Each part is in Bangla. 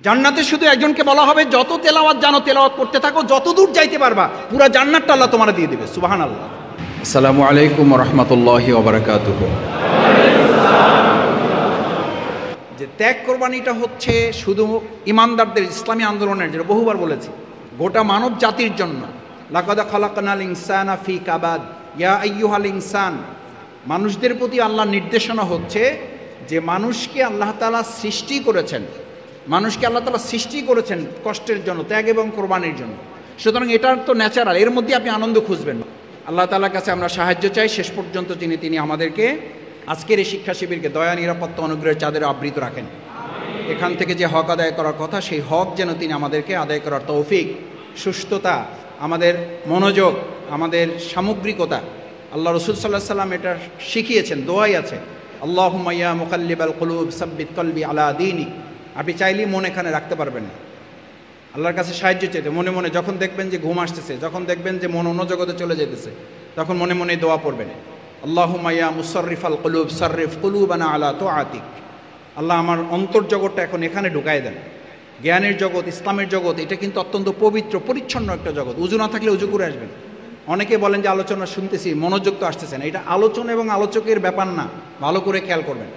জান্নাতে শুধু একজনকে বলা হবে, যত তেলাওয়াত জানো তেলাওয়াত করতে থাকো, যত দূর যাইতে পারবা পুরা জান্নাতটা আল্লাহ তোমার দিয়ে দিবে। সুবহানাল্লাহ। আসসালামু আলাইকুম ওয়া রাহমাতুল্লাহি ওয়া বারাকাতুহু। যে ত্যাগ কোরবানিটা হচ্ছে শুধু ইমানদারদের, ইসলামী আন্দোলনের, যেটা বহুবার বলেছি, গোটা মানব জাতির জন্য। লাকাদ খালাকনাল ইনসানা ফি কাবাদ ইয়া আইয়ুহাল ইনসান। মানুষদের প্রতি আল্লাহর নির্দেশনা হচ্ছে যে মানুষকে আল্লাহ তাআলা সৃষ্টি করেছেন, মানুষকে আল্লাহ তাআলা সৃষ্টি করেছেন কষ্টের জন্য, ত্যাগ এবং কোরবানির জন্য। সুতরাং এটার তো ন্যাচারাল, এর মধ্যে আপনি আনন্দ খুঁজবেন। আল্লাহ তাআলার কাছে আমরা সাহায্য চাই, শেষ পর্যন্ত তিনি আমাদেরকে আজকের এই শিক্ষা শিবিরকে দয়া, নিরাপত্তা, অনুগ্রহের চাদরে আবৃত রাখেন। এখান থেকে যে হক আদায় করার কথা, সেই হক যেন তিনি আমাদেরকে আদায় করার তৌফিক, সুস্থতা, আমাদের মনোযোগ, আমাদের সামগ্রিকতা। আল্লাহ রাসূল সাল্লাল্লাহু আলাইহি সাল্লাম এটা শিখিয়েছেন, দোয়াই আছে, আল্লাহুম্মা ইয়া মুকাল্লিবাল কুলুব সাব্বিত কলবি আলা দীনিক। আপনি চাইলেই মন এখানে রাখতে পারবেন না। আল্লাহর কাছে সাহায্য চাইতে মনে মনে, যখন দেখবেন যে ঘুম আসতেছে, যখন দেখবেন যে মন অন্য জগতে চলে যেতেছে, তখন মনে মনে দোয়া পড়বেন, আল্লাহুম্মা ইয়া মুসাররিফাল কুলুব সাররিফ কুলুবানা আলা তাআতিক। আল্লাহ আমার অন্তর্জগৎটা এখন এখানে ঢুকায় দেন। জ্ঞানের জগৎ, ইসলামের জগৎ, এটা কিন্তু অত্যন্ত পবিত্র পরিচ্ছন্ন একটা জগৎ। উজু না থাকলে উজু করে আসবেন। অনেকে বলেন যে আলোচনা শুনতেছি, মনোযোগ তো আসতেছে না। এটা আলোচনা এবং আলোচকের ব্যাপার না, ভালো করে খেয়াল করবেন।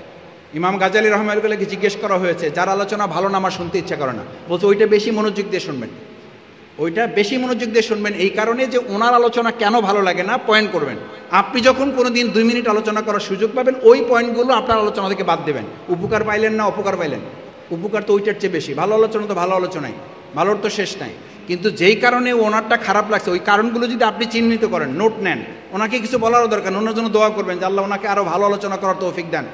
ইমাম গাজ্জালী রাহমাতুল্লাহকে জিজ্ঞেস করা হয়েছে, যার আলোচনা ভালো না, আমার শুনতে ইচ্ছা করে না, বলছে ওইটা বেশি মনোযোগ দিয়ে শুনবেন, ওইটা বেশি মনোযোগ দিয়ে শুনবেন। এই কারণে যে ওনার আলোচনা কেন ভালো লাগে না, পয়েন্ট করবেন। আপনি যখন কোনো দিন 2 মিনিট আলোচনা করার সুযোগ পাবেন, ওই পয়েন্টগুলো আপনার আলোচনা থেকে বাদ দেবেন। উপকার পাইলেন না অপকার পাইলেন, উপকার তো ওইটার চেয়ে বেশি। ভালো আলোচনা তো ভালো আলোচনাই, ভালোর তো শেষ নাই। কিন্তু যেই কারণে ওনারটা খারাপ লাগছে, ওই কারণগুলো যদি আপনি চিহ্নিত করেন, নোট নেন, ওনাকে কিছু বলারও দরকার, ওনার জন্য দোয়া করবেন যে আল্লাহ ওনাকে আরও ভালো আলোচনা করার তৌফিক দেন।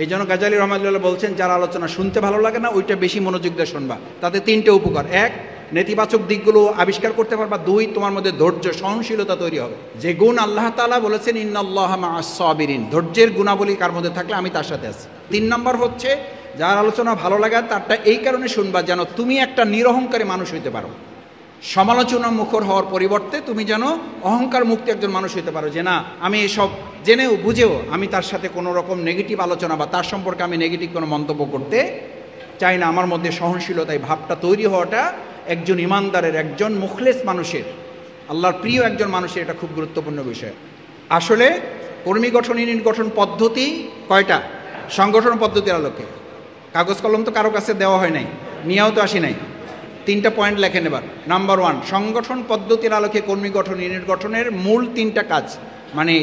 এই জন্য গাজ্জালী রাহমাতুল্লাহ বলছেন, যার আলোচনা শুনতে ভালো লাগে না, ওইটা বেশি মনোযোগ দিয়ে শুনবা। তাতে 3টে উপকার: 1, নেতিবাচক দিকগুলো আবিষ্কার করতে পারবা; 2, তোমার মধ্যে ধৈর্য, সহনশীলতা তৈরি হবে। যে গুণ আল্লাহ তাআলা বলেছেন ইন্নাল্লাহা মা'আস সাবিরিন, ধৈর্যের গুণাবলী কার মধ্যে থাকলে আমি তার সাথে আছি। 3 নম্বর হচ্ছে, যার আলোচনা ভালো লাগে তারটা এই কারণে শুনবা যেন তুমি একটা নিরহংকারী মানুষ হইতে পারো। সমালোচনা মুখর হওয়ার পরিবর্তে তুমি যেন অহংকার মুক্ত একজন মানুষ হইতে পারো, যে না, আমি এসব জেনেও বুঝেও আমি তার সাথে কোনো রকম নেগেটিভ আলোচনা বা তার সম্পর্কে আমি নেগেটিভ কোনো মন্তব্য করতে চাই না। আমার মধ্যে সহনশীলতা, এই ভাবটা তৈরি হওয়াটা একজন ইমানদারের, একজন মুখলেস মানুষের, আল্লাহর প্রিয় একজন মানুষের এটা খুব গুরুত্বপূর্ণ বিষয়। আসলে কর্মী গঠন, ইউনিট গঠন পদ্ধতি কয়টা? সংগঠন পদ্ধতির আলোকে কাগজ কলম তো কারো কাছে দেওয়া হয় নাই, নিয়েও তো আসি নাই। 3টা পয়েন্ট লেখেন এবার। নাম্বার 1, সংগঠন পদ্ধতির আলোকে কর্মী গঠন, ইউনিট গঠনের মূল 3টা কাজ, মানে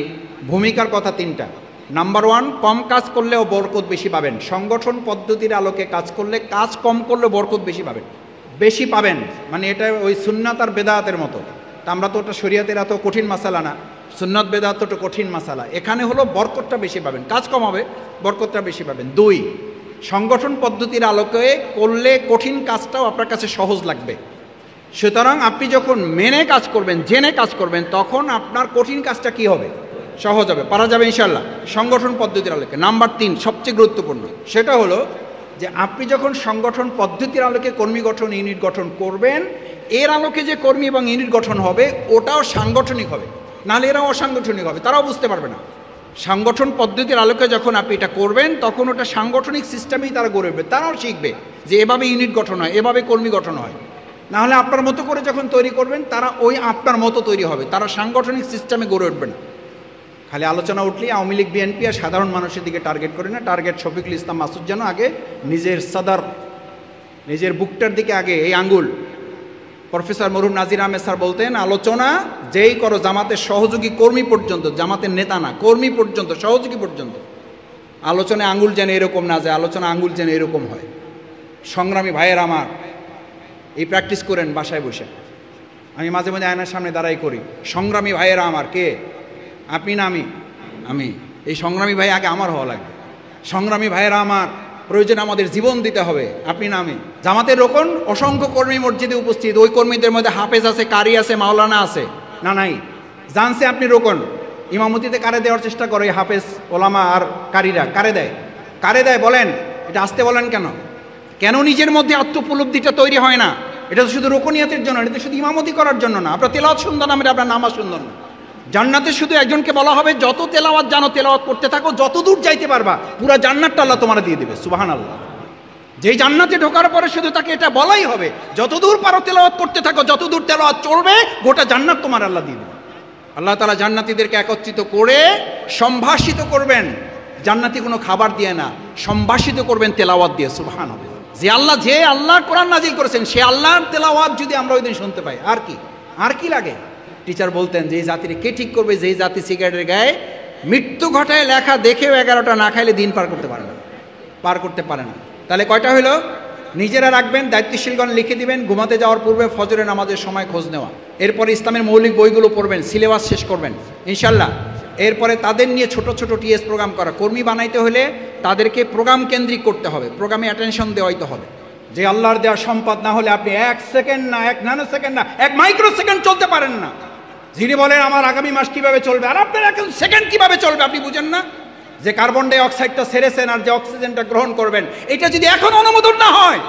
ভূমিকার কথা 3টা। নাম্বার 1, কম কাজ করলেও বরকত বেশি পাবেন। সংগঠন পদ্ধতির আলোকে কাজ করলে, কাজ কম করলে বরকত বেশি পাবেন, বেশি পাবেন। মানে এটা ওই সুন্নাত আর বেদাতের মতো। তা আমরা তো ওটা শরীয়তের এত কঠিন মাসালা না, সুন্নাত বেদাত তো একটা কঠিন মাসালা। এখানে হলো বরকতটা বেশি পাবেন, কাজ কম হবে, বরকতটা বেশি পাবেন। 2, সংগঠন পদ্ধতির আলোকে করলে কঠিন কাজটাও আপনার কাছে সহজ লাগবে। সুতরাং আপনি যখন মেনে কাজ করবেন, জেনে কাজ করবেন, তখন আপনার কঠিন কাজটা কি হবে? সহজ হবে, পারা যাবে ইনশাল্লাহ, সংগঠন পদ্ধতির আলোকে। নাম্বার 3, সবচেয়ে গুরুত্বপূর্ণ, সেটা হলো যে আপনি যখন সংগঠন পদ্ধতির আলোকে কর্মী গঠন, ইউনিট গঠন করবেন, এর আলোকে যে কর্মী এবং ইউনিট গঠন হবে ওটাও সাংগঠনিক হবে, নাহলে এরাও অসাংগঠনিক হবে, তারাও বুঝতে পারবে না। সংগঠন পদ্ধতির আলোকে যখন আপনি এটা করবেন, তখন ওটা সাংগঠনিক সিস্টেমেই তারা গড়ে উঠবে, তারাও শিখবে যে এভাবে ইউনিট গঠন হয়, এভাবে কর্মী গঠন হয়। নাহলে আপনার মতো করে যখন তৈরি করবেন, তারা ওই আপনার মতো তৈরি হবে, তারা সাংগঠনিক সিস্টেমে গড়ে উঠবে না। খালি আলোচনা উঠলেই আওয়ামী লীগ, বিএনপি আর সাধারণ মানুষের দিকে টার্গেট করে না, টার্গেট শফিকুল ইসলাম মাসুদ যেন আগে নিজের সদর, নিজের বুকটার দিকে আগে এই আঙ্গুল। প্রফেসর মরহুম নাজির আহমেদ স্যার বলতেন, আলোচনা যেই করো, জামাতের সহযোগী কর্মী পর্যন্ত, জামাতের নেতা না, কর্মী পর্যন্ত, সহযোগী পর্যন্ত, আলোচনায় আঙ্গুল যেন এরকম না যায়, আলোচনা আঙ্গুল যেন এরকম হয়। সংগ্রামী ভাইয়ের আমার, এই প্র্যাকটিস করেন বাসায় বসে। আমি মাঝে মাঝে আয়নার সামনে দাঁড়াই করি, সংগ্রামী ভাইয়েরা আমার, কে? আপনি না আমি? আমি। এই সংগ্রামী ভাই আগে আমার হওয়া লাগবে। সংগ্রামী ভাইয়েরা আমার, প্রয়োজনে আমাদের জীবন দিতে হবে, আপনি না আমি। জামাতের রোকন, অসংখ্য কর্মী মসজিদে উপস্থিত, ওই কর্মীদের মধ্যে হাফেজ আছে, কারি আছে, মাওলানা আছে না? নাই। জানছে আপনি রোকন, ইমামতিতে কারে দেওয়ার চেষ্টা করে হাফেজ, ওলামা আর কারিরা? কারে দেয়? কারে দেয় বলেন? এটা আসতে বলেন কেন? কেন নিজের মধ্যে আত্মোপলব্ধিটা তৈরি হয় না? এটা তো শুধু রোকনিয়াতের জন্য, এটা তো শুধু ইমামতি করার জন্য না। আপনার তেলাওয়াত সুন্দর না, আপনার নামাজ সুন্দর না। জান্নাতে শুধু একজনকে বলা হবে, যত তেলাওয়াত জানো তেলাওয়াত করতে থাকো, যত দূর যাইতে পারবা পুরা জান্নাতটা আল্লাহ তোমার দিয়ে দিবে। সুবহানাল্লাহ। যেই জান্নাতে ঢোকার পরে শুধু তাকে এটা বলাই হবে, যতদূর পারো তেলাওয়াত করতে থাকো, যতদূর তেলাওয়াত চলবে গোটা জান্নাত তোমার আল্লাহ দিয়ে দেবে। আল্লাহ তাআলা জান্নাতীদেরকে একত্রিত করে সম্ভাষিত করবেন, জান্নাতি কোনো খাবার দিয়ে না, সম্ভাষিত করবেন তেলাওয়াত দিয়ে। সুবহানাল্লাহ। যে আল্লাহ কোরআন নাজিল করেছেন সে আল্লাহর তেলাওয়াত যদি আমরা ওই দিন শুনতে পাই, আর কি লাগে? টিচার বলতেন যে জাতির কে ঠিক করবে, যেই জাতি সিগারেটের গায়ে মৃত্যু ঘটায় লেখা দেখেও 11টা না খাইলে দিন পার করতে পারে না। তাহলে কয়টা হইল? নিজেরা রাখবেন, দায়িত্বশীলগণ লিখে দিবেন, ঘুমাতে যাওয়ার পূর্বে ফজরে নামাজের সময় খোঁজ নেওয়া, এরপরে ইসলামের মৌলিক বইগুলো পড়বেন, সিলেবাস শেষ করবেন ইনশাল্লাহ। এরপরে তাদের নিয়ে ছোট ছোট টিএস প্রোগ্রাম করা, কর্মী বানাইতে হলে তাদেরকে প্রোগ্রাম কেন্দ্রিক করতে হবে, প্রোগ্রামে অ্যাটেনশন দেওয়াইতে হবে। যে আল্লাহর দেওয়া সম্পদ না হলে আপনি 1 সেকেন্ড না, 1 ন্যানো সেকেন্ড না, 1 মাইক্রো সেকেন্ড চলতে পারেন না। যিনি বলেন আমার আগামী মাস কিভাবে চলবে, আর আপনার 1 সেকেন্ড কিভাবে চলবে আপনি বুঝেন না? যে কার্বন ডাই অক্সাইডটা ছেড়েছেন আর যে অক্সিজেনটা গ্রহণ করবেন, এটা যদি এখন অনুমোদন না হয়,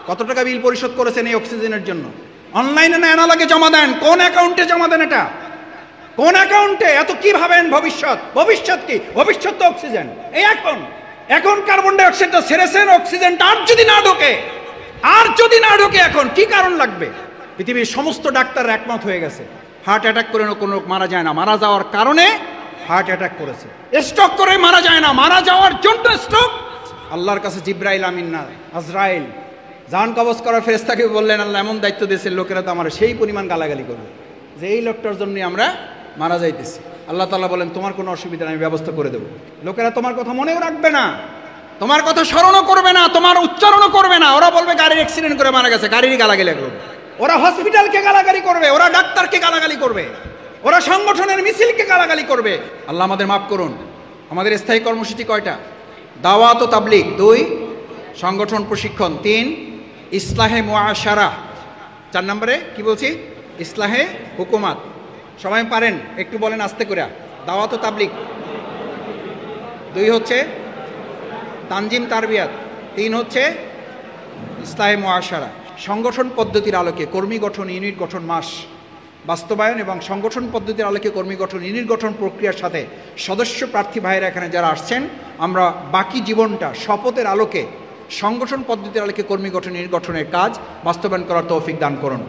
কত টাকা বিল পরিশোধ করেছেন এই অক্সিজেনের জন্য? অনলাইনে না অ্যানালগে জমা দেন? কোন অ্যাকাউন্টে জমা দেন? এটা কোন অ্যাকাউন্টে? এত কি ভাবেন ভবিষ্যৎ কি? ভবিষ্যৎ তো অক্সিজেন। এই এখন কার্বন ডাই অক্সাইডটা ছেড়েছেন, অক্সিজেনটা আর যদি না ঢোকে এখন কি কারণ লাগবে? পৃথিবীর সমস্ত ডাক্তাররা একমত হয়ে গেছে, হার্ট অ্যাটাক করে কোনো লোক মারা যায় না, মারা যাওয়ার কারণে হার্ট অ্যাটাক করেছে। স্ট্রোক করে মারা যায় না, মারা যাওয়ার জন্য স্ট্রোক। আল্লাহর কাছে জিব্রাইল আমিন না আজরাইল জান কবজ করার ফেরেশতাকে বললেন, আল্লাহ এমন দায়িত্ব দিয়েছেন, লোকেরা তো আমার সেই পরিমাণ গালাগালি করবে যে এই লোকটার জন্য আমরা মারা যাইতেছি। আল্লাহ তাআলা বলেন, তোমার কোনো অসুবিধা নেই, আমি ব্যবস্থা করে দেবো। লোকেরা তোমার কথা মনেও রাখবে না, তোমার কথা স্মরণও করবে না, তোমার উচ্চারণও করবে না। ওরা বলবে গাড়ির অ্যাক্সিডেন্ট করে মারা গেছে, গাড়িরই গালাগালি করবে। ওরা হসপিটালকে গালাগালি করবে, ওরা ডাক্তারকে গালাগালি করবে, ওরা সংগঠনের মিছিলকে গালাগালি করবে। আল্লাহ আমাদের মাফ করুন। আমাদের স্থায়ী কর্মসূচি কয়টা? দাওয়াত ও তাবলীগ 2, সংগঠন প্রশিক্ষণ 3, ইসলাহে মুআশারা 4 নম্বরে কি বলছি? ইসলাহে হুকুমাত। সবাই পারেন? একটু বলেন আস্তে করে। দাওয়াত ও তাবলীগ 2 হচ্ছে তানজিম তারবিয়াত, 3 হচ্ছে ইসলাহে মুআশারা। সংগঠন পদ্ধতির আলোকে কর্মী গঠন, ইউনিট গঠন মাস বাস্তবায়ন এবং সংগঠন পদ্ধতির আলোকে কর্মী গঠন, ইউনিট গঠন প্রক্রিয়ার সাথে সদস্য প্রার্থী ভাইয়েরা এখানে যারা আসছেন, আমরা বাকি জীবনটা শপথের আলোকে সংগঠন পদ্ধতির আলোকে কর্মী গঠন, ইউনিট গঠনের কাজ বাস্তবায়ন করার তৌফিক দান করুন।